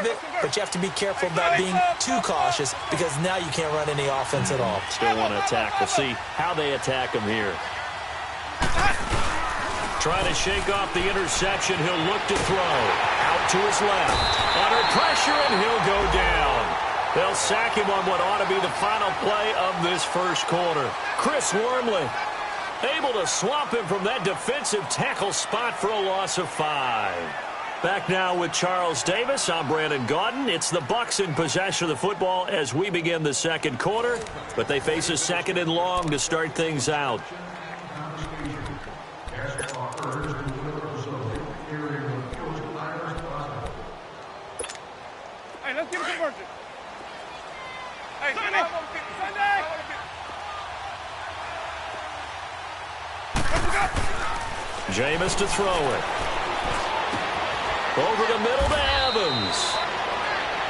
of it, but you have to be careful about being too cautious because now you can't run any offense at all. Still want to attack. We'll see how they attack him here. Trying to shake off the interception. He'll look to throw. Out to his left. Under pressure, and he'll go down. They'll sack him on what ought to be the final play of this first quarter. Chris Wormley able to swamp him from that defensive tackle spot for a loss of 5. Back now with Charles Davis. I'm Brandon Gaudin. It's the Bucs in possession of the football as we begin the second quarter, but they face a second and long to start things out. Hey, let's give it conversion. Hey, Sunday. Jameis to throw it. Over the middle to Evans.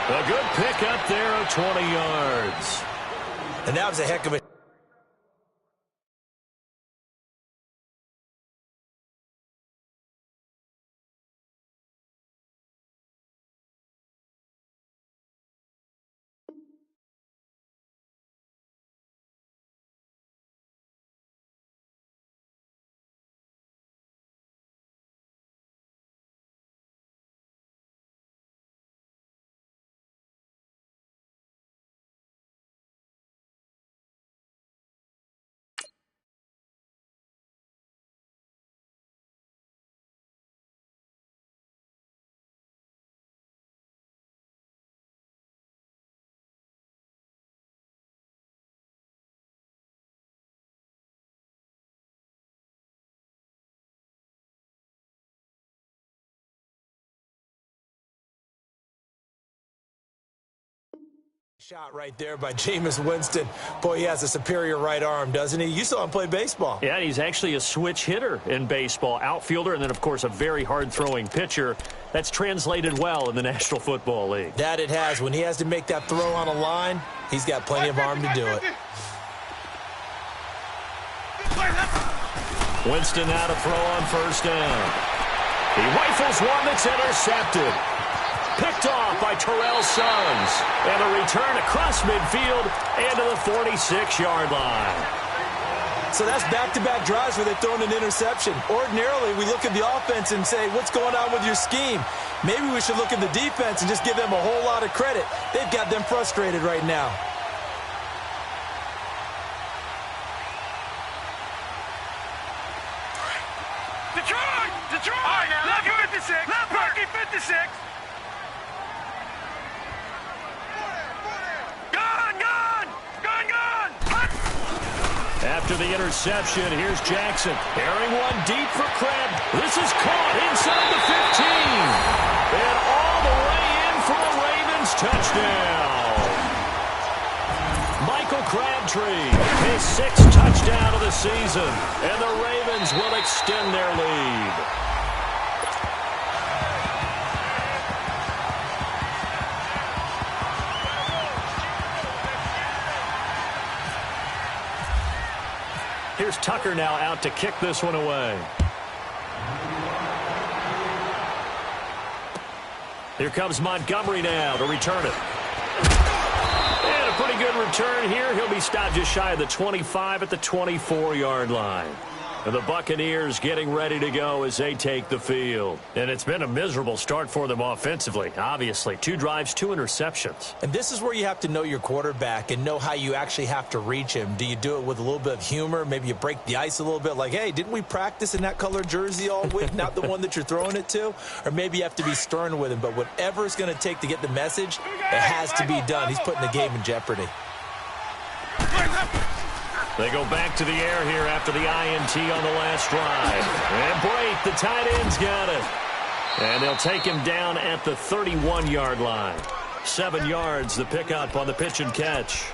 A good pick up there of 20 yards. And that was a heck of a shot right there by Jameis Winston. Boy, he has a superior right arm, doesn't he? You saw him play baseball. Yeah, he's actually a switch hitter in baseball. Outfielder and then, of course, a very hard-throwing pitcher. That's translated well in the National Football League. That it has. When he has to make that throw on a line, he's got plenty of arm to do it. Winston now to throw on first down. He rifles one that's intercepted. Picked off by Terrell Suggs. And a return across midfield and to the 46-yard line. So that's back-to-back drives where they've thrown an interception. Ordinarily, we look at the offense and say, what's going on with your scheme? Maybe we should look at the defense and just give them a whole lot of credit. They've got them frustrated right now. Detroit! Detroit! All right, now, left 56! Left pocket 56! After the interception, here's Jackson. Airing one deep for Crab. This is caught inside the 15. And all the way in for a Ravens touchdown. Michael Crabtree, his 6th touchdown of the season. And the Ravens will extend their lead. Here's Tucker now out to kick this one away. Here comes Montgomery now to return it. And a pretty good return here. He'll be stopped just shy of the 25 at the 24-yard line. And the Buccaneers getting ready to go as they take the field. And it's been a miserable start for them offensively, obviously. 2 drives, 2 interceptions. And this is where you have to know your quarterback and know how you actually have to reach him. Do you do it with a little bit of humor? Maybe you break the ice a little bit like, hey, didn't we practice in that colored jersey all week? Not the one that you're throwing it to? Or maybe you have to be stern with him. But whatever it's going to take to get the message, it has to be done. He's putting the game in jeopardy. They go back to the air here after the INT on the last drive. And Brate, the tight end's got it. And they'll take him down at the 31-yard line. 7 yards, the pickup on the pitch and catch.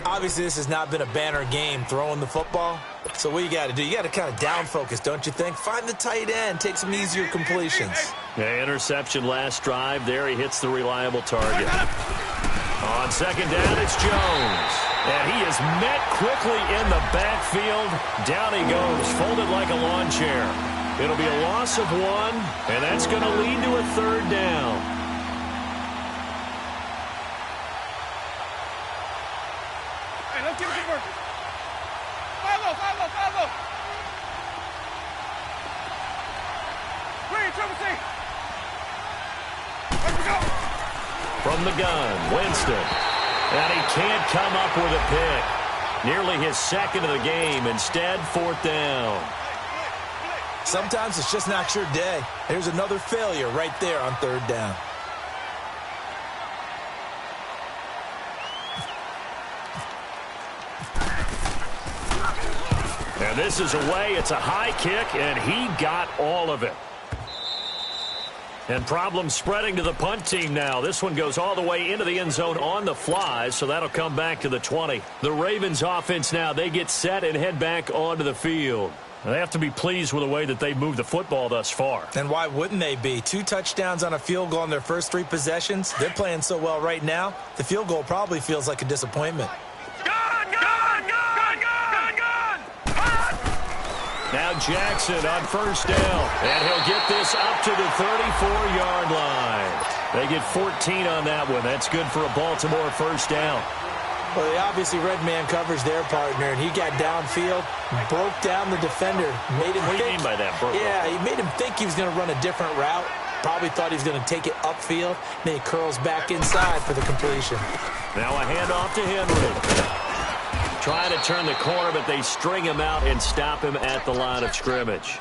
Obviously, this has not been a banner game throwing the football. So what you got to do, you got to kind of down focus, don't you think? Find the tight end, take some easier completions. Yeah, interception last drive. There he hits the reliable target. On second down, it's Jones. And he is met quickly in the backfield. Down he goes, folded like a lawn chair. It'll be a loss of 1, and that's going to lead to a 3rd down. Keep it working. Follow. Clear, triple C. Let's go. From the gun, Winston. And he can't come up with a pick. Nearly his second of the game. Instead, fourth down. Sometimes it's just not your day. Here's another failure right there on third down. And this is away. It's a high kick, and he got all of it. And problems spreading to the punt team now. This one goes all the way into the end zone on the fly, so that'll come back to the 20. The Ravens offense now, they get set and head back onto the field. They have to be pleased with the way that they moved the football thus far. And why wouldn't they be? 2 touchdowns on a field goal in their first 3 possessions. They're playing so well right now, the field goal probably feels like a disappointment. Now Jackson on first down, and he'll get this up to the 34-yard line. They get 14 on that one. That's good for a Baltimore first down. Well, they obviously red man coverage their partner, and he got downfield, broke down the defender, made him What do you think, mean by that, bro? Yeah, he made him think he was going to run a different route. Probably thought he was going to take it upfield. Then he curls back inside for the completion. Now a handoff to Henry. Trying to turn the corner, but they string him out and stop him at the line of scrimmage.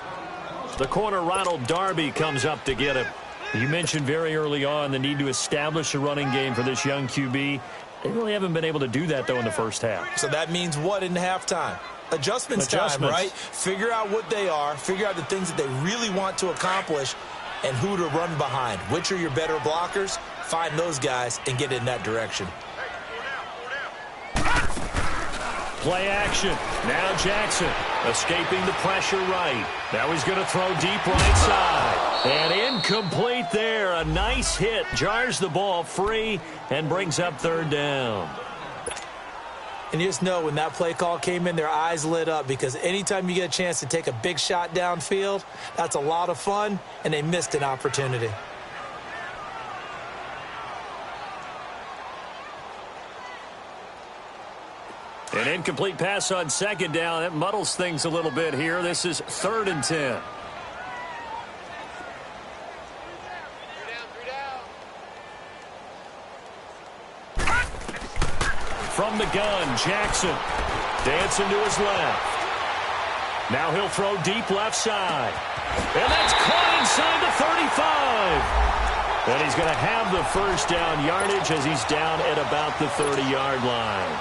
The corner, Ronald Darby, comes up to get him. You mentioned very early on the need to establish a running game for this young QB. They really haven't been able to do that, though, in the first half. So that means what in halftime? Adjustments time, right? Figure out what they are, figure out the things that they really want to accomplish, and who to run behind. Which are your better blockers? Find those guys and get in that direction. Play action. Now Jackson escaping the pressure right. Now he's going to throw deep right side. And incomplete there. A nice hit. Jars the ball free and brings up third down. And you just know when that play call came in, their eyes lit up, because anytime you get a chance to take a big shot downfield, that's a lot of fun, and they missed an opportunity. An incomplete pass on second down. That muddles things a little bit here. This is 3rd and 10. From the gun, Jackson dancing to his left. Now he'll throw deep left side. And that's caught inside the 35. And he's going to have the first down yardage as he's down at about the 30-yard line.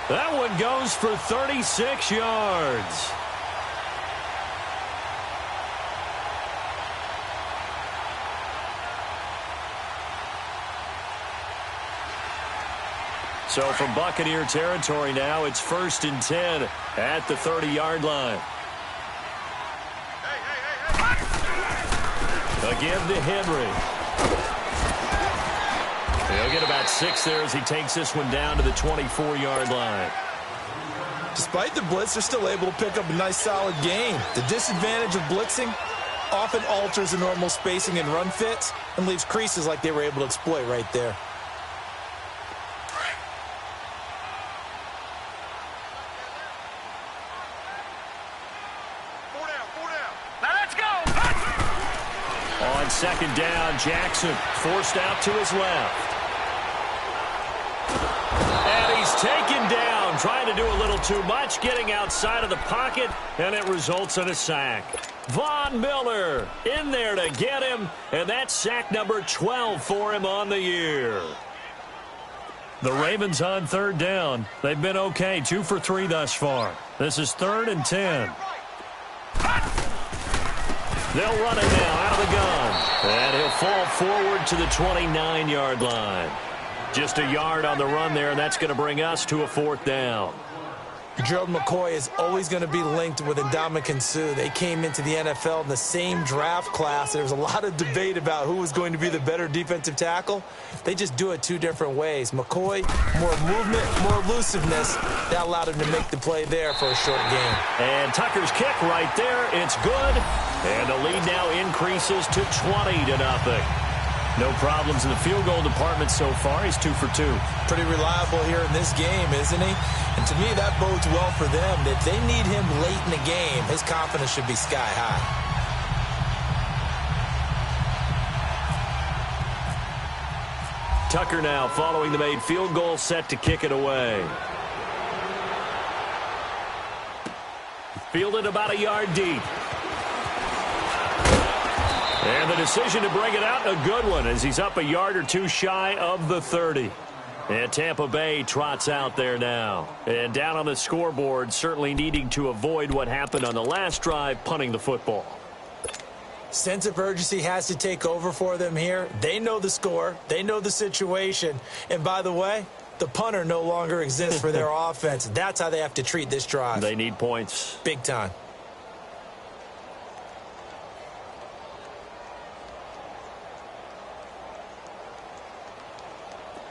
That one goes for 36 yards. So from Buccaneer territory now, it's 1st and 10 at the 30-yard line. Again to Henry. He'll get about 6 there as he takes this one down to the 24-yard line. Despite the blitz, they're still able to pick up a nice, solid gain. The disadvantage of blitzing often alters the normal spacing and run fits and leaves creases like they were able to exploit right there. On second down, Jackson forced out to his left. And he's taken down, trying to do a little too much, getting outside of the pocket, and it results in a sack. Von Miller in there to get him, and that's sack number 12 for him on the year. The Ravens on third down. They've been okay, 2 for 3 thus far. This is 3rd and 10. They'll run it now out of the gun. And he'll fall forward to the 29-yard line. Just a yard on the run there, and that's going to bring us to a 4th down. Gerald McCoy is always going to be linked with Ndamukong Suh. They came into the NFL in the same draft class. There was a lot of debate about who was going to be the better defensive tackle. They just do it 2 different ways. McCoy, more movement, more elusiveness. That allowed him to make the play there for a short gain. And Tucker's kick right there. It's good. And the lead now increases to 20-0. No problems in the field goal department so far. He's 2 for 2. Pretty reliable here in this game, isn't he? And to me, that bodes well for them. That they need him late in the game. His confidence should be sky high. Tucker now following the made field goal, set to kick it away. Fielded about a yard deep. And the decision to bring it out, a good one, as he's up a yard or two shy of the 30. And Tampa Bay trots out there now. And down on the scoreboard, certainly needing to avoid what happened on the last drive, punting the football. Sense of urgency has to take over for them here. They know the score. They know the situation. And by the way, the punter no longer exists for their offense. That's how they have to treat this drive. They need points. Big time.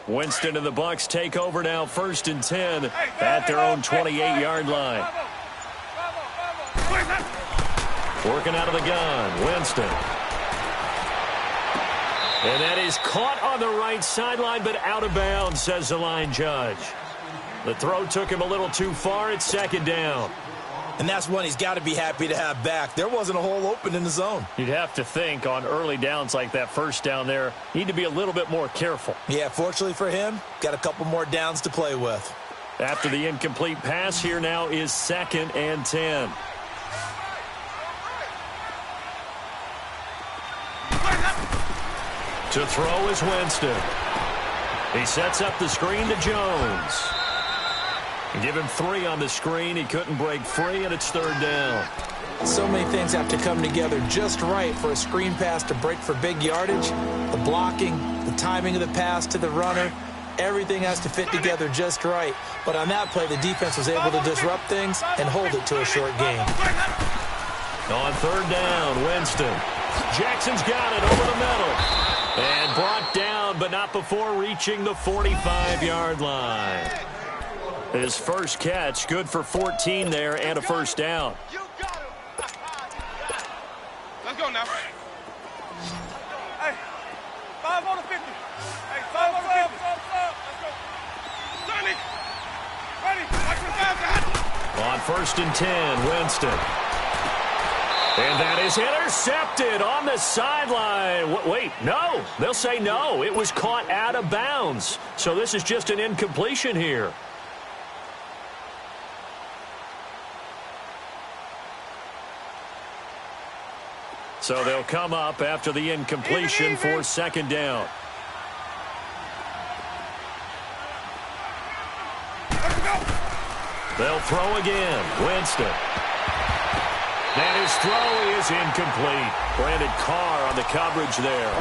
Winston and the Bucs take over now, 1st and 10 at their own 28-yard line. Working out of the gun, Winston. And that is caught on the right sideline, but out of bounds, says the line judge. The throw took him a little too far. It's 2nd down. And that's one he's got to be happy to have back. There wasn't a hole open in the zone. You'd have to think on early downs like that, 1st down there, need to be a little bit more careful. Yeah, fortunately for him, got a couple more downs to play with. After the incomplete pass, here now is 2nd and 10. To throw is Winston. He sets up the screen to Jones. Give him 3 on the screen. He couldn't break free, and it's 3rd down. So many things have to come together just right for a screen pass to break for big yardage. The blocking, the timing of the pass to the runner, everything has to fit together just right. But on that play, the defense was able to disrupt things and hold it to a short gain. On 3rd down, Winston. Jackson's got it over the middle. And brought down, but not before reaching the 45-yard line. His first catch, good for 14 there and a 1st down. Let's go now. Hey, 5 on the 50. Hey, 5 on the 50. Let's go. Johnny, ready. Watch the 5 guys. On 1st and 10, Winston. And that is intercepted on the sideline. Wait, no. They'll say no. It was caught out of bounds. So this is just an incompletion here. So they'll come up after the incompletion for 2nd down. They'll throw again. Winston. And his throw is incomplete. Brandon Carr on the coverage there.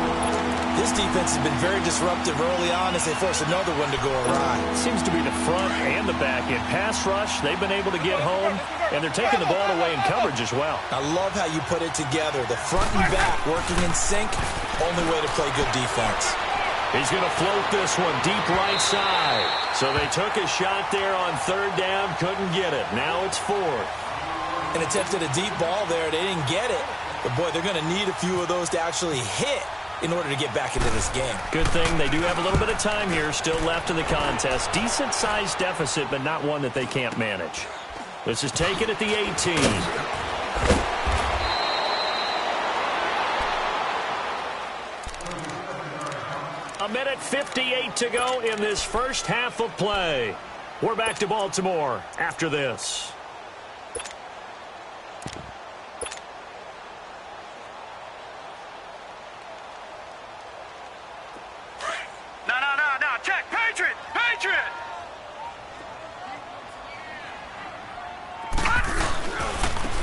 This defense has been very disruptive early on as they force another one to go awry. Seems to be the front and the back end. Pass rush, they've been able to get home, and they're taking the ball away in coverage as well. I love how you put it together. The front and back working in sync, only way to play good defense. He's going to float this one deep right side. So they took a shot there on 3rd down, couldn't get it. Now it's 4th. And attempted a deep ball there. They didn't get it. But, boy, they're going to need a few of those to actually hit in order to get back into this game. Good thing they do have a little bit of time here still left in the contest. Decent-sized deficit, but not one that they can't manage. This is taken at the 18. A minute 58 to go in this first half of play. We're back to Baltimore after this. No. Check. Patriot.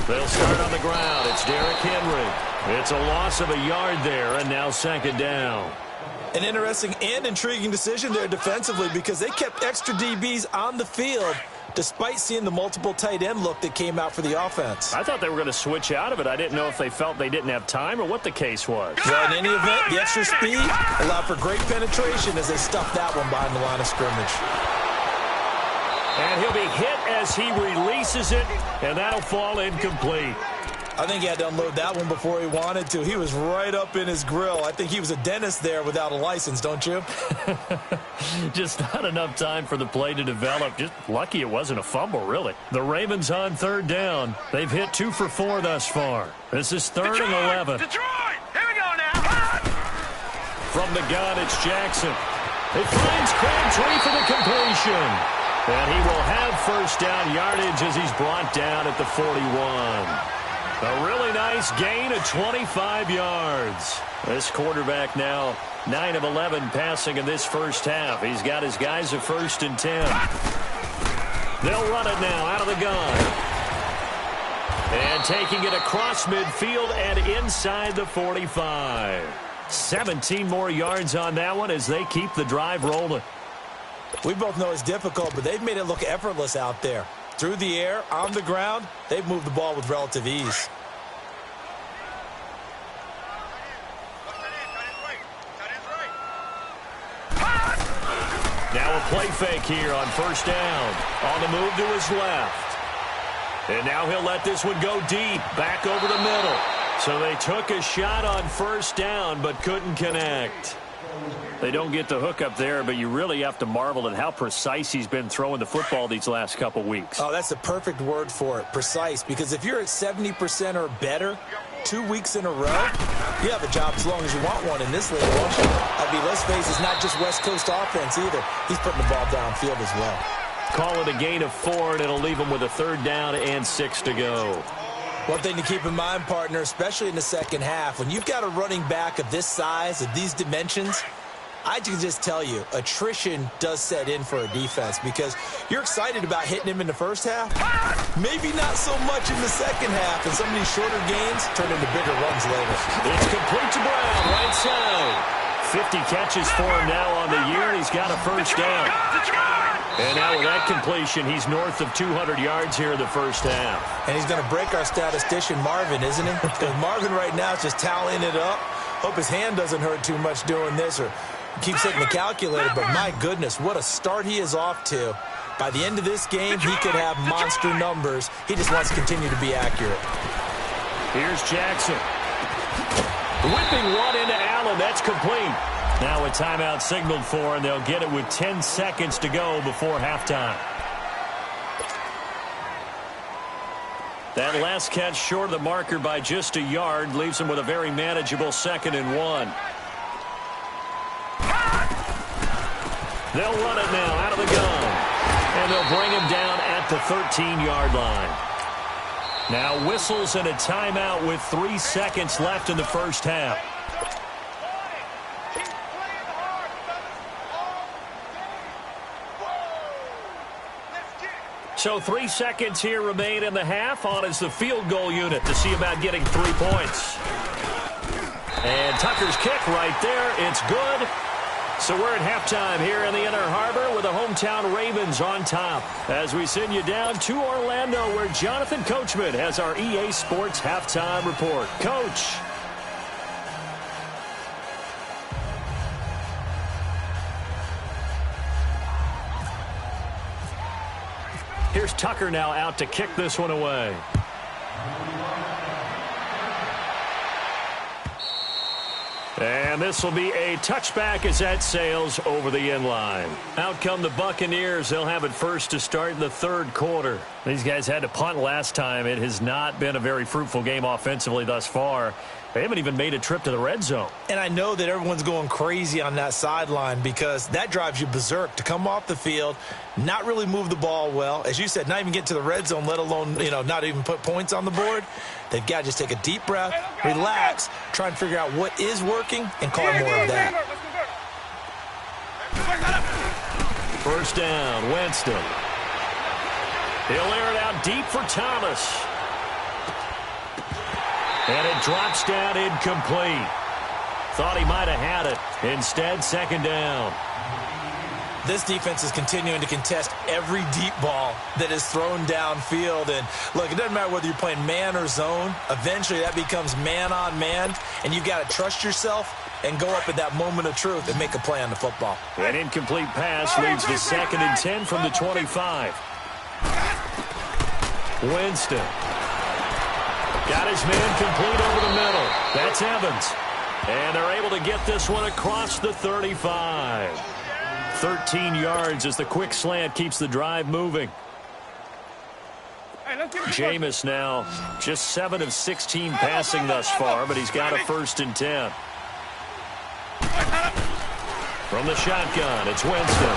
They'll start on the ground. It's Derrick Henry. It's a loss of a yard there, and now 2nd down. An interesting and intriguing decision there defensively because they kept extra DBs on the field despite seeing the multiple tight end look that came out for the offense. I thought they were going to switch out of it. I didn't know if they felt they didn't have time or what the case was. Well, in any event, the extra speed allowed for great penetration as they stuffed that one behind the line of scrimmage. And he'll be hit as he releases it, and that'll fall incomplete. I think he had to unload that one before he wanted to. He was right up in his grill. I think he was a dentist there without a license, don't you? Just not enough time for the play to develop. Just lucky it wasn't a fumble, really. The Ravens on third down. They've hit 2 for 4 thus far. This is third and 11. Detroit! Here we go now! From the gun, it's Jackson. It finds Crabtree for the completion. And he will have first down yardage as he's brought down at the 41. A really nice gain of 25 yards. This quarterback now 9 of 11 passing in this first half. He's got his guys at 1st and 10. They'll run it now out of the gun. And taking it across midfield and inside the 45. 17 more yards on that one as they keep the drive rolling. We both know it's difficult, but they've made it look effortless out there. Through the air, on the ground, they've moved the ball with relative ease. Now a play fake here on first down. On the move to his left. And now he'll let this one go deep, back over the middle. So they took a shot on first down, but couldn't connect. They don't get the hook up there, but you really have to marvel at how precise he's been throwing the football these last couple weeks. Oh, that's the perfect word for it, precise. Because if you're at 70% or better 2 weeks in a row, you have a job as long as you want one in this league, won't you? I mean, let's face it, it's not just West Coast offense either. He's putting the ball downfield as well. Call it a gain of 4, and it'll leave him with a third down and 6 to go. One thing to keep in mind, partner, especially in the second half, when you've got a running back of this size, of these dimensions, I can just tell you, attrition does set in for a defense because you're excited about hitting him in the first half. Maybe not so much in the second half, and some of these shorter gains turn into bigger runs later. It's complete to Brown, right side. 50 catches for him now on the year, and he's got a first down. And now with that completion, he's north of 200 yards here in the first half. And he's going to break our statistician, Marvin, isn't he? Because Marvin right now is just tallying it up. Hope his hand doesn't hurt too much doing this or keeps hitting the calculator. But my goodness, what a start he is off to. By the end of this game, he could have monster numbers. He just wants to continue to be accurate. Here's Jackson. Whipping one into Allen. That's complete. Now a timeout signaled for, and they'll get it with 10 seconds to go before halftime. That last catch short of the marker by just a yard leaves him with a very manageable 2nd and 1. They'll run it now out of the gun. And they'll bring him down at the 13-yard line. Now whistles and a timeout with 3 seconds left in the first half. So 3 seconds here remain in the half. On is the field goal unit to see about getting 3 points. And Tucker's kick right there. It's good. So we're at halftime here in the Inner Harbor with the hometown Ravens on top. As we send you down to Orlando where Jonathan Coachman has our EA Sports halftime report. Coach. Here's Tucker now out to kick this one away. And this will be a touchback as that sails over the end line. Out come the Buccaneers. They'll have it first to start in the third quarter. These guys had to punt last time. It has not been a very fruitful game offensively thus far. They haven't even made a trip to the red zone. And I know that everyone's going crazy on that sideline because that drives you berserk to come off the field, not really move the ball well. As you said, not even get to the red zone, let alone, not even put points on the board. They've got to just take a deep breath, relax, try and figure out what is working, and call more of that. First down, Winston. He'll air it out deep for Thomas. And it drops down incomplete. Thought he might have had it. Instead, second down. This defense is continuing to contest every deep ball that is thrown downfield. And, look, it doesn't matter whether you're playing man or zone. Eventually, that becomes man on man. And you've got to trust yourself and go up at that moment of truth and make a play on the football. An incomplete pass leads to 2nd and 10 from the 25. Winston. Got his man complete over the middle. That's Evans. And they're able to get this one across the 35. 13 yards as the quick slant keeps the drive moving. Jameis now just 7 of 16 passing thus far, but he's got a 1st and 10. From the shotgun, it's Winston.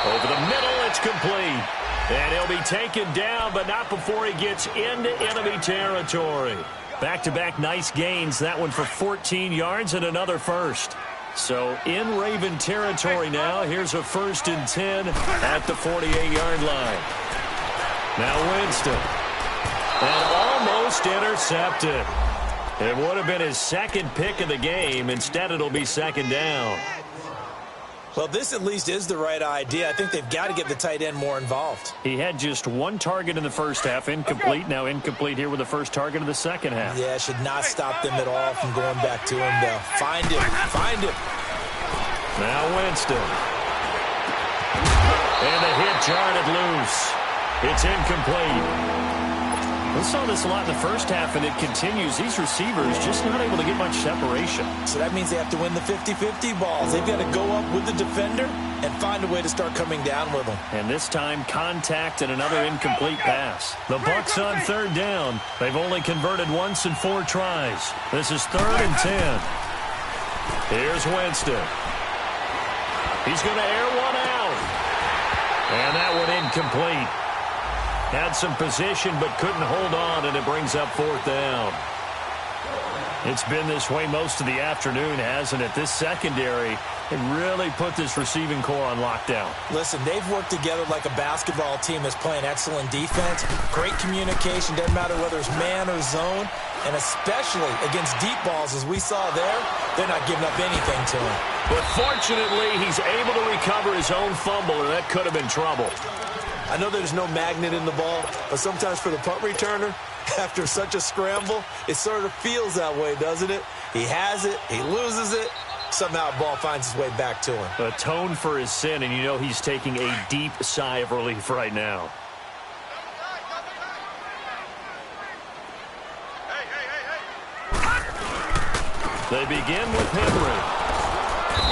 Over the middle, it's complete. And he'll be taken down, but not before he gets into enemy territory. Back-to-back nice gains, that one for 14 yards and another 1st. So in Raven territory now, here's a 1st and 10 at the 48-yard line. Now Winston. And almost intercepted. It would have been his 2nd pick of the game. Instead, it'll be 2nd down. Well, this at least is the right idea. I think they've got to get the tight end more involved. He had just 1 target in the first half, incomplete. Now incomplete here with the 1st target of the second half. Yeah, should not stop them at all from going back to him, though. Find him. Find him. Now Winston. And the hit jarred loose. It's incomplete. We saw this a lot in the first half, and it continues. These receivers just not able to get much separation. So that means they have to win the 50-50 balls. They've got to go up with the defender and find a way to start coming down with them. And this time, contact and another incomplete pass. The Bucs on 3rd down. They've only converted once in 4 tries. This is 3rd and 10. Here's Winston. He's going to air one out. And that one incomplete. Had some position but couldn't hold on, and it brings up 4th down. It's been this way most of the afternoon, hasn't it? This secondary, they really put this receiving core on lockdown. Listen, they've worked together like a basketball team that's playing excellent defense. Great communication, doesn't matter whether it's man or zone, and especially against deep balls as we saw there, they're not giving up anything to him. But fortunately, he's able to recover his own fumble, and that could have been trouble. I know there's no magnet in the ball, but sometimes for the punt returner, after such a scramble, it sort of feels that way, doesn't it? He has it, he loses it, somehow the ball finds its way back to him. Atone for his sin, and you know he's taking a deep sigh of relief right now. They begin with Henry.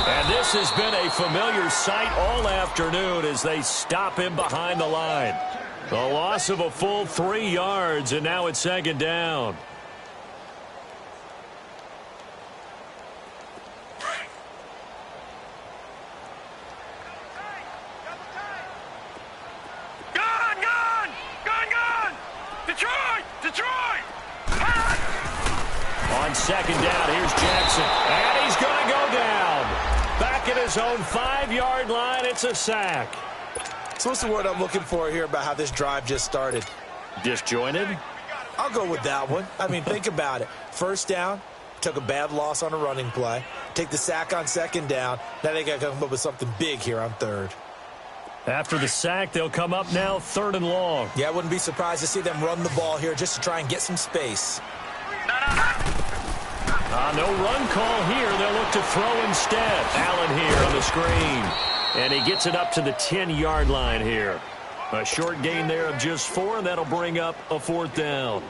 And this has been a familiar sight all afternoon as they stop him behind the line. The loss of a full 3 yards, and now it's 2nd down. Gun! Detroit! On 2nd down, here's Jackson. And he's going to go down. Back at his own 5-yard line, it's a sack. So what's the word I'm looking for here about how this drive just started? Disjointed? I'll go with that one. I mean, think about it. 1st down, took a bad loss on a running play. Take the sack on 2nd down. Now they got to come up with something big here on 3rd. After the sack, they'll come up now 3rd and long. Yeah, I wouldn't be surprised to see them run the ball here just to try and get some space. No run call here. They'll look to throw instead. Allen here on the screen. And he gets it up to the 10-yard line here. A short gain there of just 4, and that'll bring up a 4th down.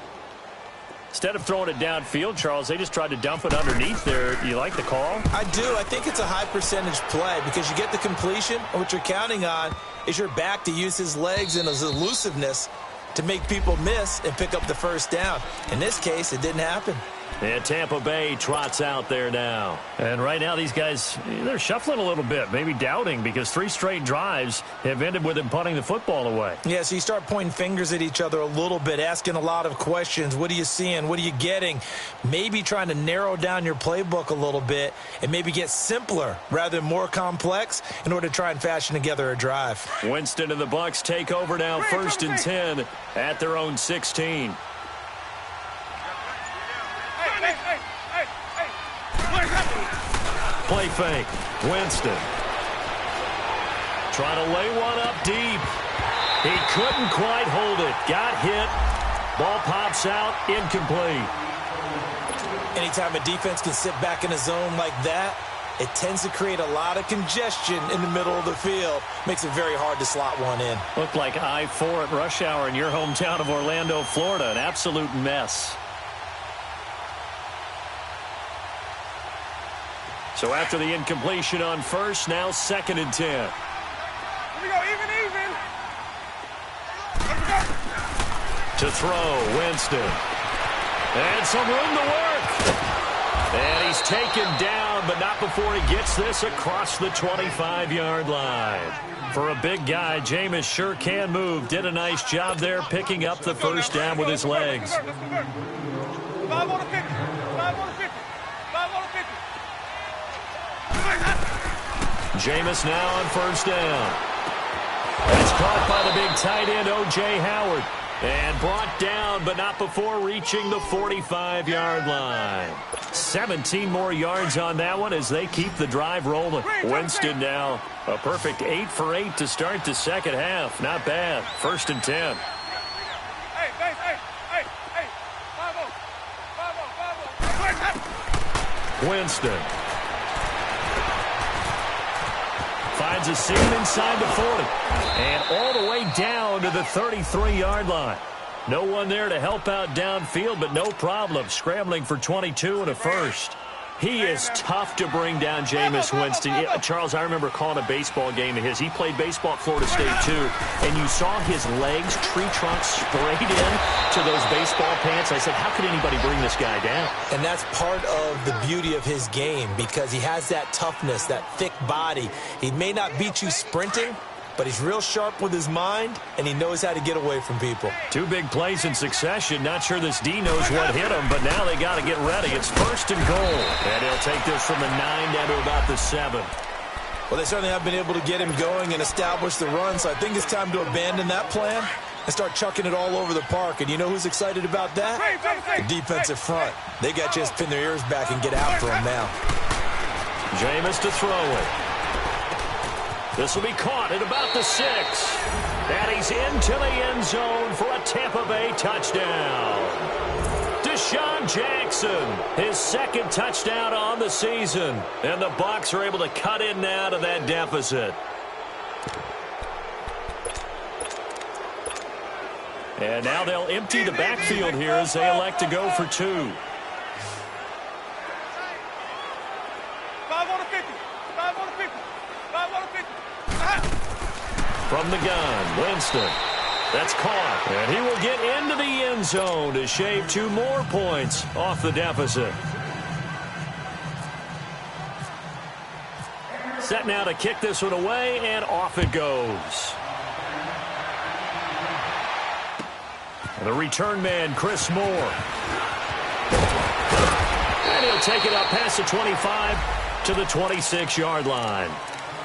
Instead of throwing it downfield, Charles, they just tried to dump it underneath there. You like the call? I do. I think it's a high-percentage play because you get the completion, and what you're counting on is your back to use his legs and his elusiveness to make people miss and pick up the 1st down. In this case, it didn't happen. And Tampa Bay trots out there now. And right now, these guys, they're shuffling a little bit, maybe doubting, because 3 straight drives have ended with them punting the football away. Yeah, so you start pointing fingers at each other a little bit, asking a lot of questions. What are you seeing? What are you getting? Maybe trying to narrow down your playbook a little bit and maybe get simpler rather than more complex in order to try and fashion together a drive. Winston and the Bucs take over now 1st and 10 at their own 16. Play fake. Winston. Trying to lay one up deep. He couldn't quite hold it. Got hit. Ball pops out. Incomplete. Anytime a defense can sit back in a zone like that, it tends to create a lot of congestion in the middle of the field. Makes it very hard to slot one in. Looked like I-4 at rush hour in your hometown of Orlando, Florida. An absolute mess. So after the incompletion on first, now 2nd and 10. Here we go, even. Let's go. To throw, Winston. And some room to work. And he's taken down, but not before he gets this across the 25-yard line. For a big guy, Jameis sure can move. Did a nice job there picking up the first down with his legs. 5 on the 50. 5 on the 50. 5 on the 50. Jameis now on first down. That's caught by the big tight end, O.J. Howard. And brought down, but not before reaching the 45-yard line. 17 more yards on that one as they keep the drive rolling. Winston now a perfect 8 for 8 to start the second half. Not bad. 1st and 10. Winston finds a seam inside the 40. And all the way down to the 33-yard line. No one there to help out downfield, but no problem. Scrambling for 22 and a first. He is tough to bring down, Jameis Winston. Yeah, Charles, I remember calling a baseball game of his. He played baseball at Florida State, too. And you saw his legs, tree trunks sprayed in to those baseball pants. I said, how could anybody bring this guy down? And that's part of the beauty of his game because he has that toughness, that thick body. He may not beat you sprinting, but he's real sharp with his mind, and he knows how to get away from people. 2 big plays in succession. Not sure this D knows what hit him, but now they got to get ready. It's 1st and goal. And he'll take this from the 9 down to about the 7. Well, they certainly have been able to get him going and establish the run, so I think it's time to abandon that plan and start chucking it all over the park. And you know who's excited about that? The defensive front. They got to just pin their ears back and get after him now. Jameis to throw it. This will be caught at about the 6. And he's into the end zone for a Tampa Bay touchdown. Deshaun Jackson, his 2nd touchdown on the season. And the Bucs are able to cut in now to that deficit. And now they'll empty the backfield here as they elect to go for 2. 5 on the 50. 5 on the 50. 5 on the 50. From the gun, Winston. That's caught. And he will get into the end zone to shave 2 more points off the deficit. Set now to kick this one away, and off it goes. The return man, Chris Moore. And he'll take it up past the 25 to the 26-yard line.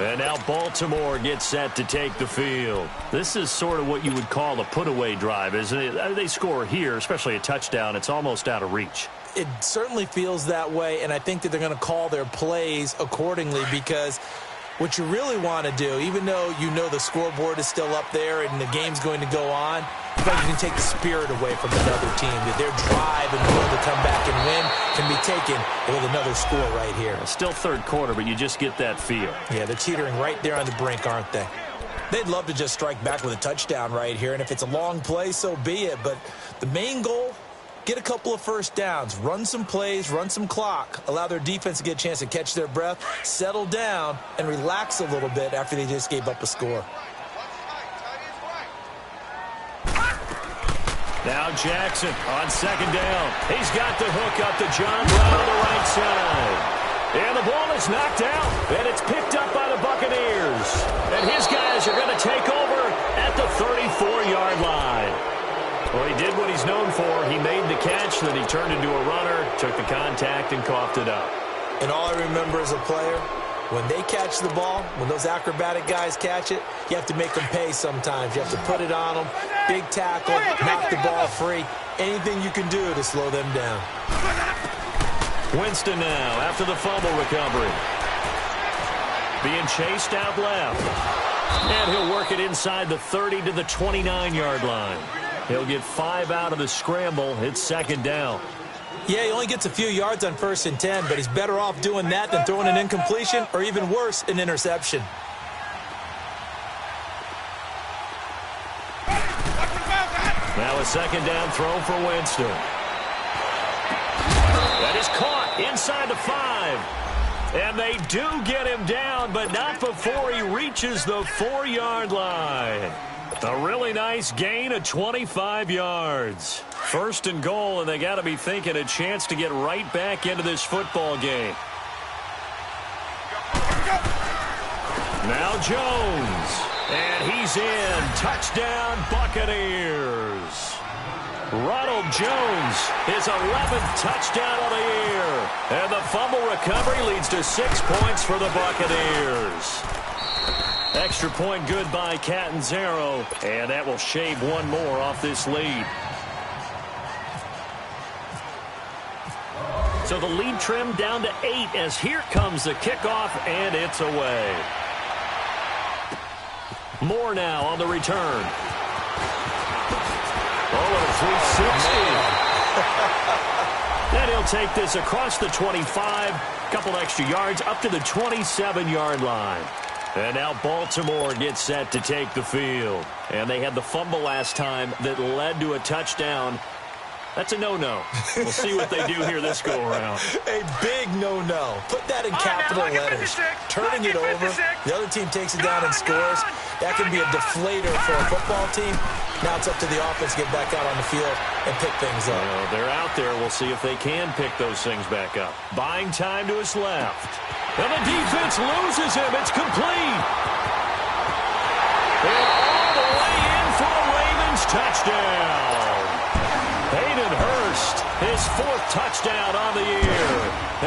And now Baltimore gets set to take the field. This is sort of what you would call a put-away drive, isn't it? They score here, especially a touchdown. It's almost out of reach. It certainly feels that way, and I think that they're going to call their plays accordingly because what you really want to do, even though you know the scoreboard is still up there and the game's going to go on, you can take the spirit away from another team. That their drive and will to come back and win can be taken with another score right here. Still 3rd quarter, but you just get that feel. Yeah, they're teetering right there on the brink, aren't they? They'd love to just strike back with a touchdown right here, and if it's a long play, so be it. But the main goal, get a couple of first downs, run some plays, run some clock, allow their defense to get a chance to catch their breath, settle down, and relax a little bit after they just gave up a score. Now Jackson on 2nd down. He's got the hook up to John Brown on the right side. And the ball is knocked out, and it's picked up by the Buccaneers. And his guys are going to take over at the 34-yard line. Well, he did what he's known for. He made the catch, then he turned into a runner, took the contact, and coughed it up. And all I remember as a player, when they catch the ball, when those acrobatic guys catch it, you have to make them pay sometimes. You have to put it on them, big tackle, knock the ball free. Anything you can do to slow them down. Winston now after the fumble recovery. Being chased out left. And he'll work it inside the 30 to the 29-yard line. He'll get 5 out of the scramble. It's 2nd down. Yeah, he only gets a few yards on 1st and 10, but he's better off doing that than throwing an incompletion or even worse, an interception. Now a 2nd down throw for Winston. That is caught inside the 5. And they do get him down, but not before he reaches the 4-yard line. A really nice gain of 25 yards. First and goal, and they got to be thinking a chance to get right back into this football game. Now Jones, and he's in. Touchdown, Buccaneers. Ronald Jones, his 11th touchdown of the year. And the fumble recovery leads to 6 points for the Buccaneers. Extra point good by Catanzaro, and that will shave one more off this lead. So the lead trimmed down to 8 as here comes the kickoff, and it's away. More now on the return. Oh, and a 360. Then he'll take this across the 25, couple extra yards up to the 27-yard line. And now Baltimore gets set to take the field. And they had the fumble last time that led to a touchdown. That's a no-no. We'll see what they do here this go-around. A big no-no. Put that in capital letters. Turning it over, the other team takes it down and scores. That can be a deflator for a football team. Now it's up to the offense to get back out on the field and pick things up. Well, they're out there. We'll see if they can pick those things back up. Buying time to his left. And the defense loses him. It's complete. And all the way in for a Ravens touchdown. Hayden Hurst, his 4th touchdown on the year.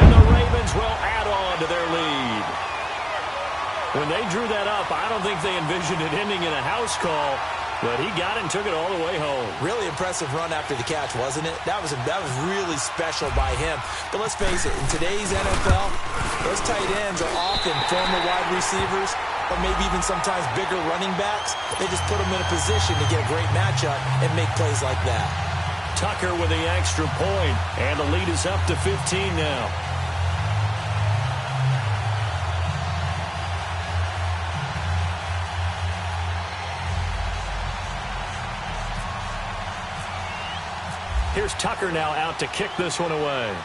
And the Ravens will add on to their lead. When they drew that up, I don't think they envisioned it ending in a house call, but he got it and took it all the way home. Really impressive run after the catch, wasn't it? That was really special by him. But let's face it, in today's NFL, those tight ends are often former wide receivers or maybe even sometimes bigger running backs. They just put them in a position to get a great matchup and make plays like that. Tucker with the extra point, and the lead is up to 15 now. Here's Tucker now out to kick this one away.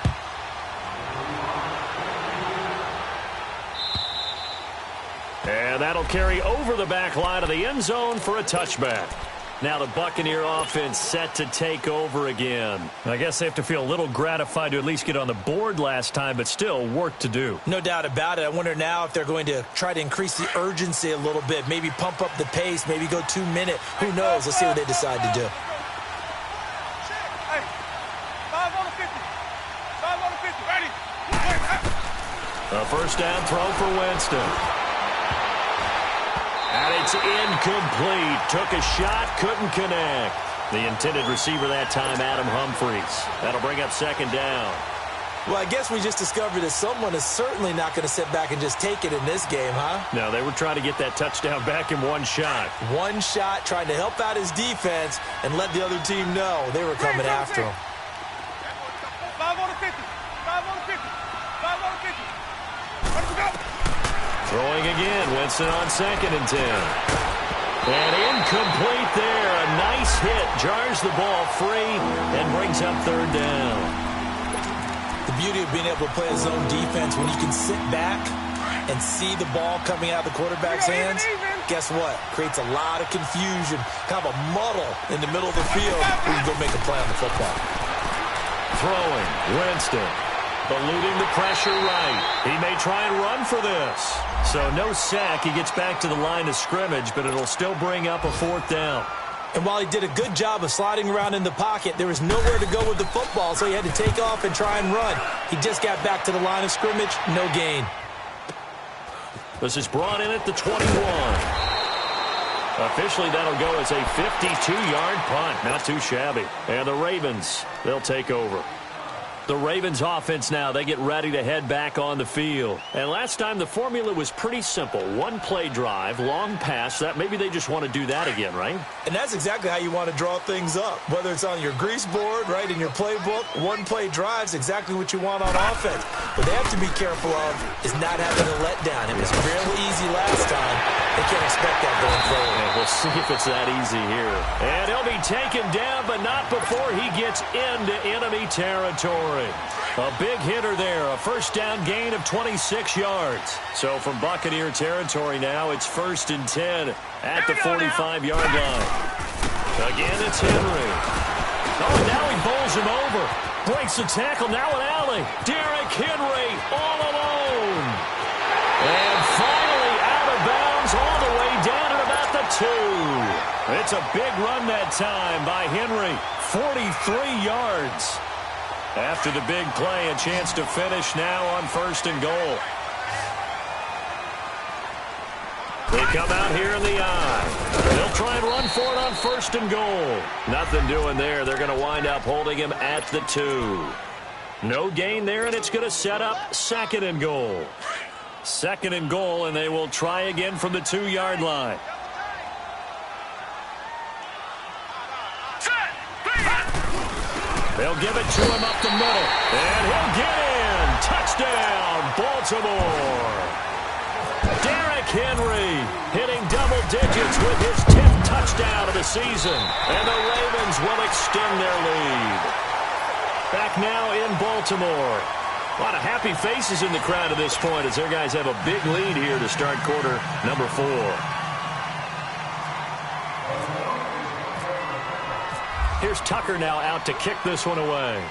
And that'll carry over the back line of the end zone for a touchback. Now the Buccaneer offense set to take over again. I guess they have to feel a little gratified to at least get on the board last time, but still work to do. No doubt about it. I wonder now if they're going to try to increase the urgency a little bit, maybe pump up the pace, maybe go 2-minute. Who knows? Let's see what they decide to do. Hey, 5 on the 50. 5 on the 50. Ready. A first down throw for Winston. And it's incomplete. Took a shot, couldn't connect. The intended receiver that time, Adam Humphries. That'll bring up second down. Well, I guess we just discovered that someone is certainly not going to sit back and just take it in this game, huh? No, they were trying to get that touchdown back in one shot. One shot, trying to help out his defense and let the other team know they were coming after him. 5 on the 50. 5 on the 50. 5 on the 50. Let's go. Throwing again, Winston on 2nd and 10. And incomplete there. A nice hit. Jars the ball free and brings up 3rd down. The beauty of being able to play a zone defense when you can sit back and see the ball coming out of the quarterback's hands, guess what? Creates a lot of confusion, kind of a muddle in the middle of the field where you can go make a play on the football. Throwing, Winston. Eluding the pressure right. He may try and run for this. So no sack. He gets back to the line of scrimmage, but it'll still bring up a 4th down. And while he did a good job of sliding around in the pocket, there was nowhere to go with the football, so he had to take off and try and run. He just got back to the line of scrimmage, no gain. This is brought in at the 21. Officially, that'll go as a 52-yard punt. Not too shabby. And the Ravens, they'll take over. The Ravens offense now, they get ready to head back on the field. And last time the formula was pretty simple. 1-play drive, long pass. That maybe they just want to do that again, right? And that's exactly how you want to draw things up. Whether it's on your grease board, right, in your playbook, 1-play drive is exactly what you want on offense. What they have to be careful of is not having a letdown. It was fairly easy last time. They can't expect that going forward. And we'll see if it's that easy here. And he'll be taken down, but not before he gets into enemy territory. A big hitter there, a first down gain of 26 yards. So from Buccaneer territory now, it's 1st and 10 at the 45-yard line. Again, it's Henry. Oh, now he bowls him over. Breaks the tackle, now an alley. Derrick Henry all alone. And finally out of bounds all the way down at about the 2. It's a big run that time by Henry. 43 yards. After the big play, a chance to finish now on 1st and goal. They come out here in the eye. They'll try and run for it on 1st and goal. Nothing doing there. They're going to wind up holding him at the 2. No gain there, and it's going to set up 2nd and goal. 2nd and goal, and they will try again from the 2-yard line. They'll give it to him up the middle. And he'll get in. Touchdown, Baltimore. Derrick Henry hitting double digits with his 10th touchdown of the season. And the Ravens will extend their lead. Back now in Baltimore. A lot of happy faces in the crowd at this point as their guys have a big lead here to start quarter number 4. Here's Tucker now out to kick this one away.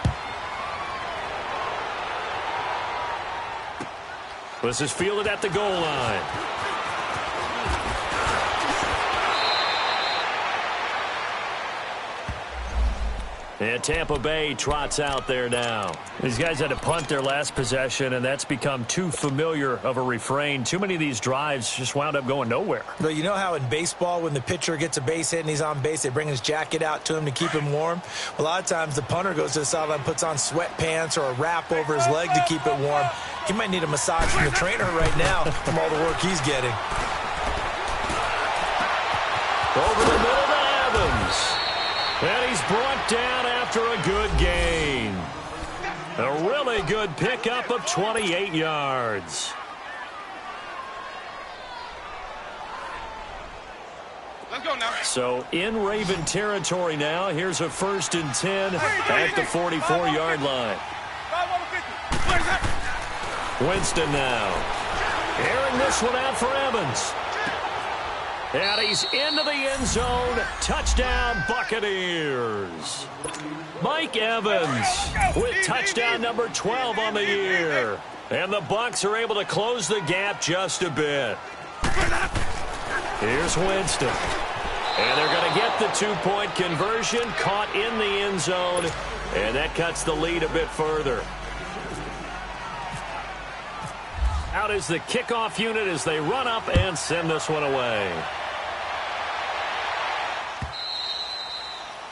This is fielded at the goal line. And Tampa Bay trots out there now. These guys had to punt their last possession, and that's become too familiar of a refrain. Too many of these drives just wound up going nowhere. But you know how in baseball, when the pitcher gets a base hit and he's on base, they bring his jacket out to him to keep him warm? A lot of times the punter goes to the sideline, puts on sweatpants or a wrap over his leg to keep it warm. He might need a massage from the trainer right now from all the work he's getting. Over the middle to Evans. And he's brought down after a good gain. A really good pickup of 28 yards. Let's go now. So in Raven territory now, here's a 1st and 10 at the 44-yard line. Winston now. Airing this one out for Evans. And he's into the end zone. Touchdown, Buccaneers. Mike Evans with touchdown number 12 on the year. And the Bucs are able to close the gap just a bit. Here's Winston. And they're going to get the 2-point conversion. Caught in the end zone. And that cuts the lead a bit further. Out is the kickoff unit as they run up and send this one away.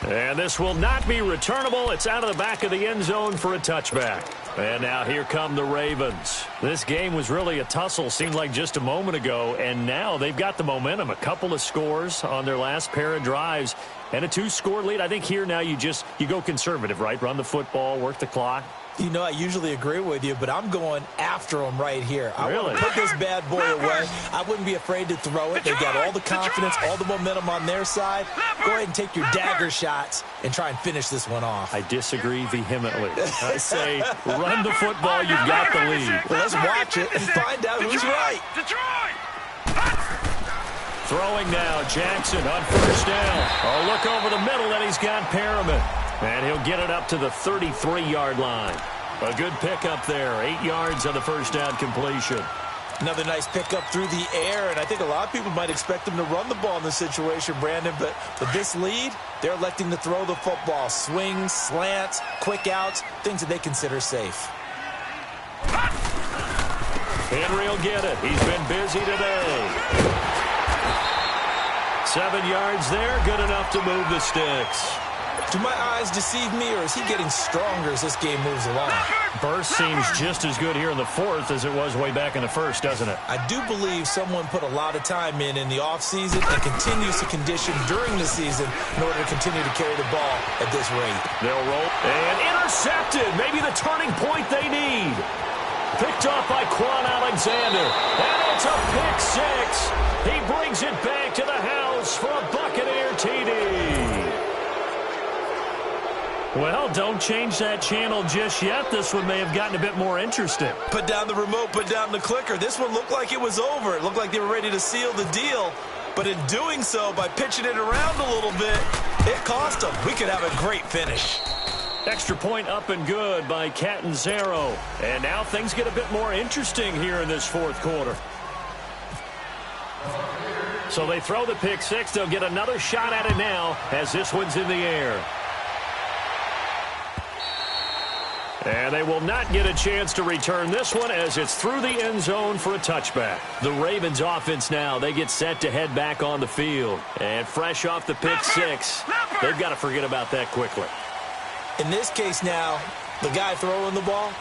And this will not be returnable. It's out of the back of the end zone for a touchback. And now here come the Ravens. This game was really a tussle, seemed like just a moment ago, and now they've got the momentum. A couple of scores on their last pair of drives and a 2-score lead. I think here now you go conservative, right? Run the football, work the clock. You know, I usually agree with you, but I'm going after him right here. I really want to put this bad boy away. I wouldn't be afraid to throw it. They've got all the confidence, all the momentum on their side. Go ahead and take your dagger shots and try and finish this one off. I disagree vehemently. I say run the football, you've got the lead. Well, let's watch it and find out who's right. Throwing now, Jackson on 1st down. A look over the middle, and he's got Perriman. And he'll get it up to the 33-yard line. A good pickup there. 8 yards on the 1st down completion. Another nice pickup through the air, and I think a lot of people might expect him to run the ball in this situation, Brandon, but with this lead, they're electing to throw the football. Swings, slants, quick outs, things that they consider safe. Henry will get it. He's been busy today. 7 yards there, good enough to move the sticks. Do my eyes deceive me, or is he getting stronger as this game moves along? Burst seems just as good here in the 4th as it was way back in the 1st, doesn't it? I do believe someone put a lot of time in the offseason and continues to condition during the season in order to continue to carry the ball at this rate. They'll roll. And intercepted. Maybe the turning point they need. Picked off by Quan Alexander. And it's a pick six. He brings it back to the house for a Buccaneer TD. Well, don't change that channel just yet. This one may have gotten a bit more interesting. Put down the remote, put down the clicker. This one looked like it was over. It looked like they were ready to seal the deal. But in doing so, by pitching it around a little bit, it cost them. We could have a great finish. Extra point up and good by Catanzaro. And now things get a bit more interesting here in this fourth quarter. So they throw the pick six. They'll get another shot at it now as this one's in the air. And they will not get a chance to return this one as it's through the end zone for a touchback. The Ravens offense now, they get set to head back on the field. And fresh off the pick six, they've got to forget about that quickly. In this case now, the guy throwing the ball,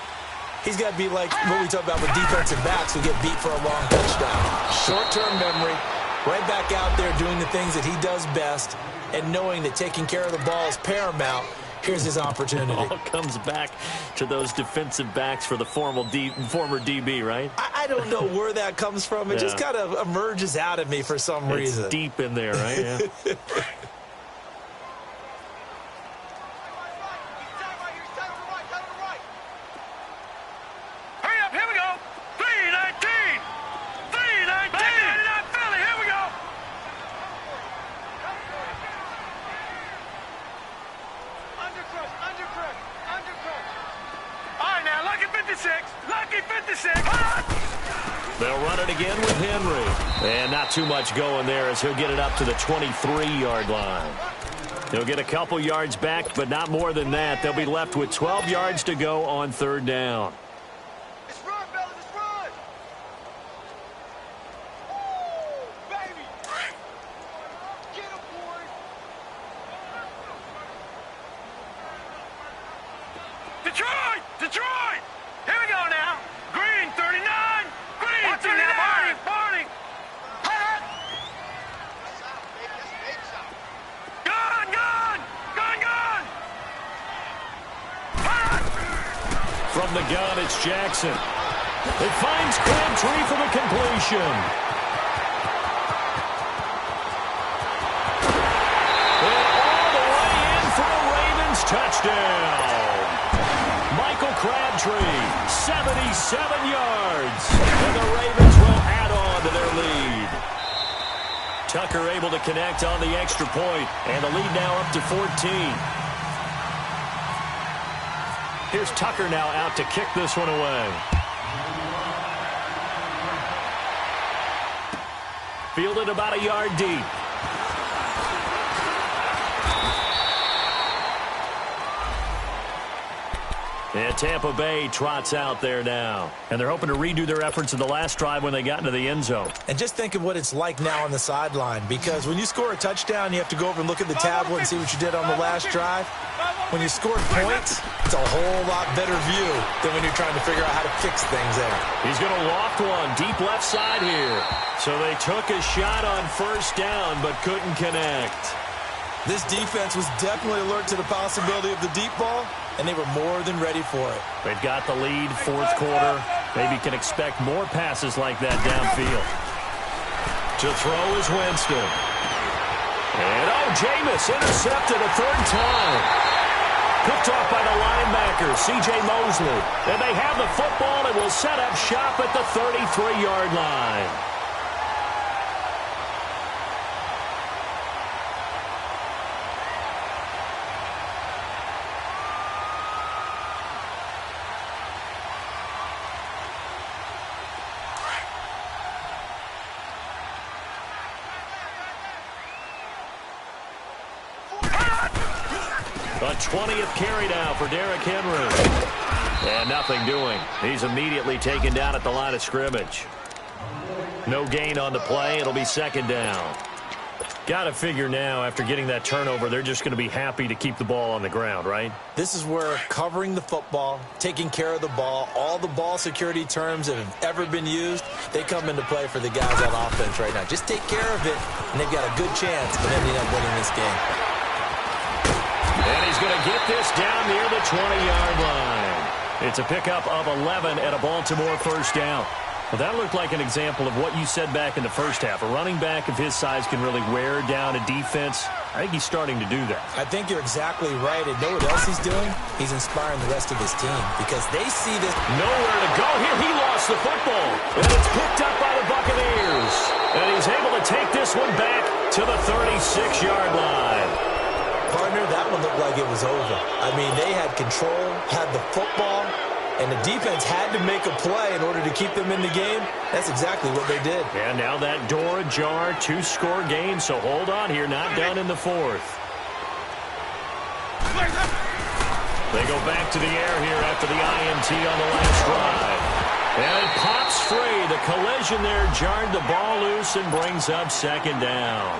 he's got to be like what we talk about with defensive backs who get beat for a long touchdown. Short-term memory, right back out there doing the things that he does best, and knowing that taking care of the ball is paramount. Here's his opportunity. It all comes back to those defensive backs for the former DB, right? I don't know where that comes from. It just kind of emerges out of me for some reason. It's deep in there, right? Yeah. Hurry up, here we go. 319. 319. Philly, here we go. Undercrush. All right, now, lucky 56. Lucky 56. They'll run it again with Henry. And not too much going there as he'll get it up to the 23-yard line. He'll get a couple yards back, but not more than that. They'll be left with 12 yards to go on third down. Let's run, fellas, let's run. Woo, baby. Get him, boys. Detroit. Here we go now. Green, 39. Green, 39. Barney. Gun. From the gun, it's Jackson. It finds Crabtree for the completion. And all the way in for a Ravens touchdown. Michael Crabtree, 77 yards. And the Ravens will add on to their lead. Tucker able to connect on the extra point, and the lead now up to 14. Here's Tucker now out to kick this one away. Fielded about a yard deep. And Tampa Bay trots out there now. And they're hoping to redo their efforts in the last drive when they got into the end zone. And just think of what it's like now on the sideline, because when you score a touchdown, you have to go over and look at the tablet and see what you did on the last drive. When you scored points, it's a whole lot better view than when you're trying to figure out how to fix things there. He's going to loft one deep left side here. So they took a shot on first down but couldn't connect. This defense was definitely alert to the possibility of the deep ball, and they were more than ready for it. They've got the lead, fourth quarter. Maybe can expect more passes like that downfield. To throw is Winston. And Jameis intercepted a third time. Picked off by the linebacker, C.J. Mosley. And they have the football and will set up shop at the 33-yard line. A 20th carry now for Derrick Henry. And nothing doing. He's immediately taken down at the line of scrimmage. No gain on the play. It'll be second down. Got to figure now, after getting that turnover, they're just going to be happy to keep the ball on the ground, right? This is where covering the football, taking care of the ball, all the ball security terms that have ever been used, they come into play for the guys on offense right now. Just take care of it, and they've got a good chance of ending up winning this game. And he's going to get this down near the 20-yard line. It's a pickup of 11 and a Baltimore first down. Well, that looked like an example of what you said back in the first half. A running back of his size can really wear down a defense. I think he's starting to do that. I think you're exactly right. And know what else he's doing? He's inspiring the rest of his team because they see this. Nowhere to go here. He lost the football. And it's picked up by the Buccaneers. And he's able to take this one back to the 36-yard line. Partner, that one looked like it was over. I mean, they had control, had the football, and the defense had to make a play in order to keep them in the game. That's exactly what they did. And now that door ajar, 2-score game, so hold on here, not done in the fourth. They go back to the air here after the INT on the last drive. And it pops free. The collision there jarred the ball loose and brings up second down.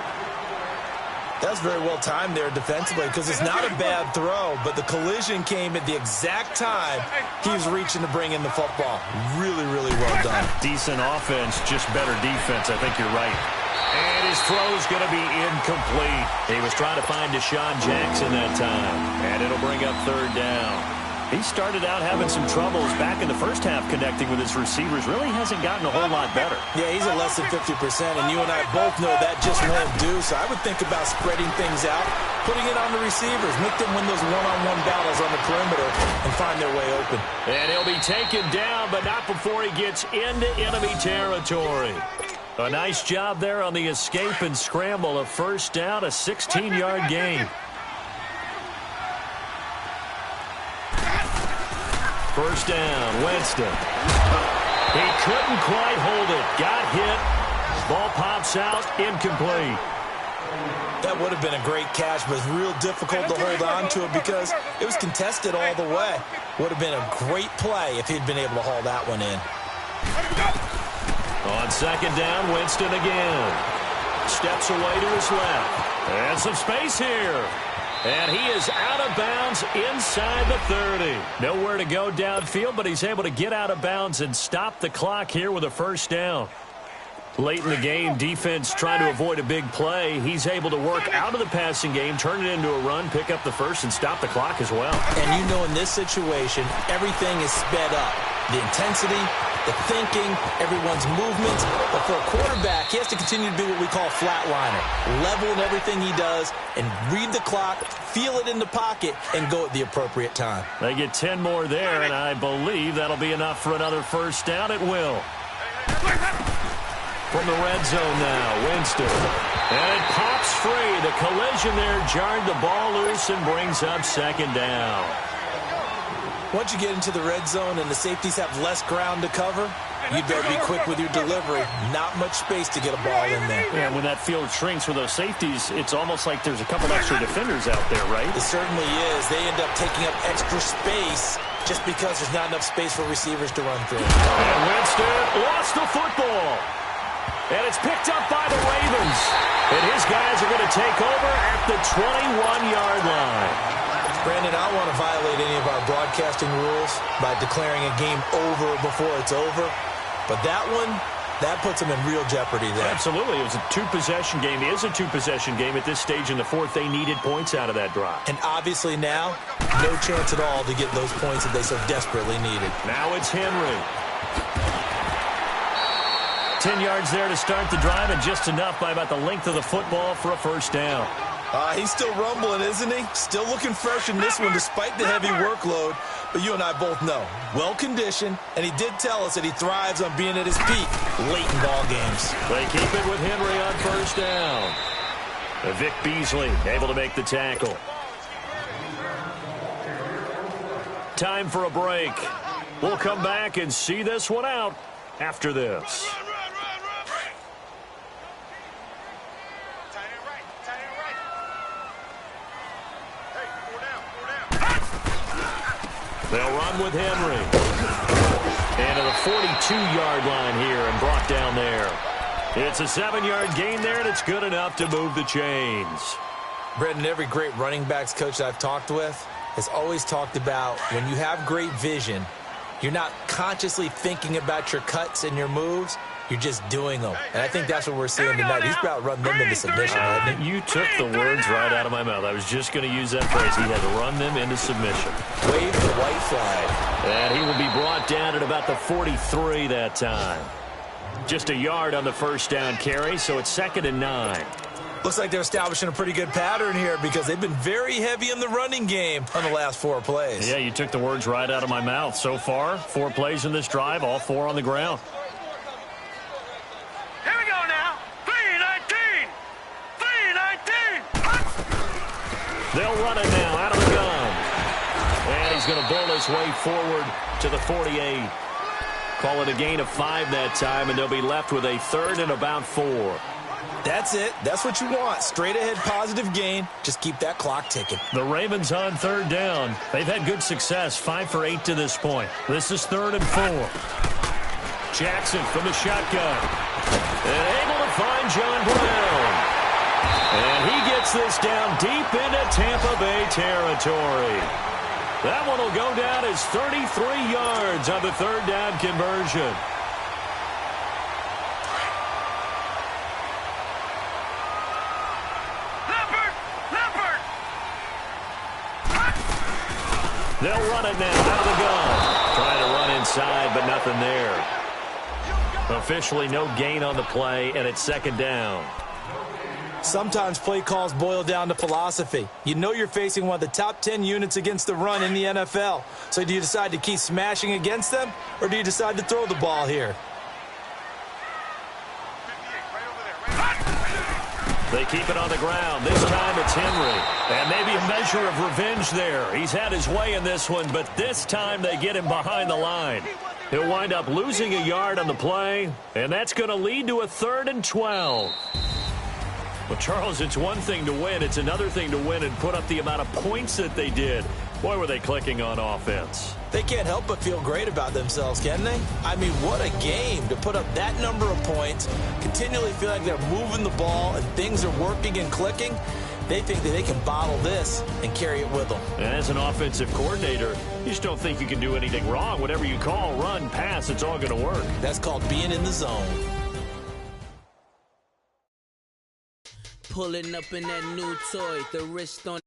That was very well timed there defensively because it's not a bad throw, but the collision came at the exact time he was reaching to bring in the football. Really, really well done. Decent offense, just better defense. I think you're right. And his throw's going to be incomplete. He was trying to find Deshaun Jackson that time, and it'll bring up third down. He started out having some troubles back in the first half connecting with his receivers. Really hasn't gotten a whole lot better. Yeah, he's at less than 50%, and you and I both know that just won't do. So I would think about spreading things out, putting it on the receivers, make them win those one-on-one battles on the perimeter and find their way open. And he'll be taken down, but not before he gets into enemy territory. A nice job there on the escape and scramble. A first down, a 16-yard gain. First down, Winston. He couldn't quite hold it. Got hit. Ball pops out, incomplete. That would have been a great catch, but it's real difficult to hold on to it because it was contested all the way. Would have been a great play if he'd been able to haul that one in. On second down, Winston again. Steps away to his left. And some space here. And he is out of bounds inside the 30. Nowhere to go downfield, but he's able to get out of bounds and stop the clock here with a first down. Late in the game, defense trying to avoid a big play. He's able to work out of the passing game, turn it into a run, pick up the first, and stop the clock as well. And you know in this situation, everything is sped up. The intensity, the thinking, everyone's movements. But for a quarterback, he has to continue to be what we call flatliner. Level in everything he does and read the clock, feel it in the pocket, and go at the appropriate time. They get 10 more there, and I believe that'll be enough for another first down. It will. From the red zone now, Winston. And it pops free. The collision there jarred the ball loose and brings up second down. Once you get into the red zone and the safeties have less ground to cover, you better be quick with your delivery. Not much space to get a ball in there. Yeah, when that field shrinks with those safeties, it's almost like there's a couple extra defenders out there, right? It certainly is. They end up taking up extra space just because there's not enough space for receivers to run through. And Winston lost the football. And it's picked up by the Ravens. And his guys are going to take over at the 21-yard line. Brandon, I don't want to violate any of our broadcasting rules by declaring a game over before it's over. But that one, that puts them in real jeopardy there. Absolutely. It was a two-possession game. It is a two-possession game at this stage in the fourth. They needed points out of that drive. And obviously now, no chance at all to get those points that they so desperately needed. Now it's Henry. 10 yards there to start the drive, and just enough by about the length of the football for a first down. He's still rumbling, isn't he? Still looking fresh in this one despite the heavy workload. But you and I both know, well-conditioned, and he did tell us that he thrives on being at his peak late in ball games. They keep it with Henry on first down. Vic Beasley able to make the tackle. Time for a break. We'll come back and see this one out after this. They'll run with Henry. And to the 42-yard line here and brought down there. It's a 7-yard gain there, and it's good enough to move the chains. Brendan, every great running backs coach I've talked with has always talked about when you have great vision, you're not consciously thinking about your cuts and your moves, You're just doing them. And I think that's what we're seeing tonight. He's about to run them into submission, hasn't he? You took the words right out of my mouth. I was just going to use that phrase. He had to run them into submission. Wave the white flag. And he will be brought down at about the 43 that time. Just a yard on the first down carry, so it's 2nd and 9. Looks like they're establishing a pretty good pattern here because they've been very heavy in the running game on the last 4 plays. Yeah, you took the words right out of my mouth. So far, 4 plays in this drive, all 4 on the ground. Here we go now. 3-19. 3-19. They'll run it now out of the gun. And he's going to bull his way forward to the 48. Call it a gain of 5 that time, and they'll be left with a 3rd and about 4. That's it. That's what you want. Straight ahead positive gain. Just keep that clock ticking. The Ravens on 3rd down. They've had good success, 5 for 8 to this point. This is 3rd and 4. Jackson from the shotgun. And able to find John Brown. And he gets this down deep into Tampa Bay territory. That one will go down as 33 yards on the 3rd down conversion. They'll run it now out of the gun. Trying to run inside, but nothing there. Officially no gain on the play, and it's 2nd down. Sometimes play calls boil down to philosophy. You know you're facing one of the top 10 units against the run in the NFL. So do you decide to keep smashing against them, or do you decide to throw the ball here? They keep it on the ground. This time it's Henry. And maybe a measure of revenge there. He's had his way in this one, but this time they get him behind the line. He'll wind up losing a yard on the play, and that's going to lead to a 3rd and 12. Well, Charles, it's one thing to win. It's another thing to win and put up the amount of points that they did. Boy, were they clicking on offense. They can't help but feel great about themselves, can they? I mean, what a game to put up that number of points, continually feel like they're moving the ball and things are working and clicking. They think that they can bottle this and carry it with them. And as an offensive coordinator, you just don't think you can do anything wrong. Whatever you call, run, pass, it's all going to work. That's called being in the zone. Pulling up in that new toy, the wrist on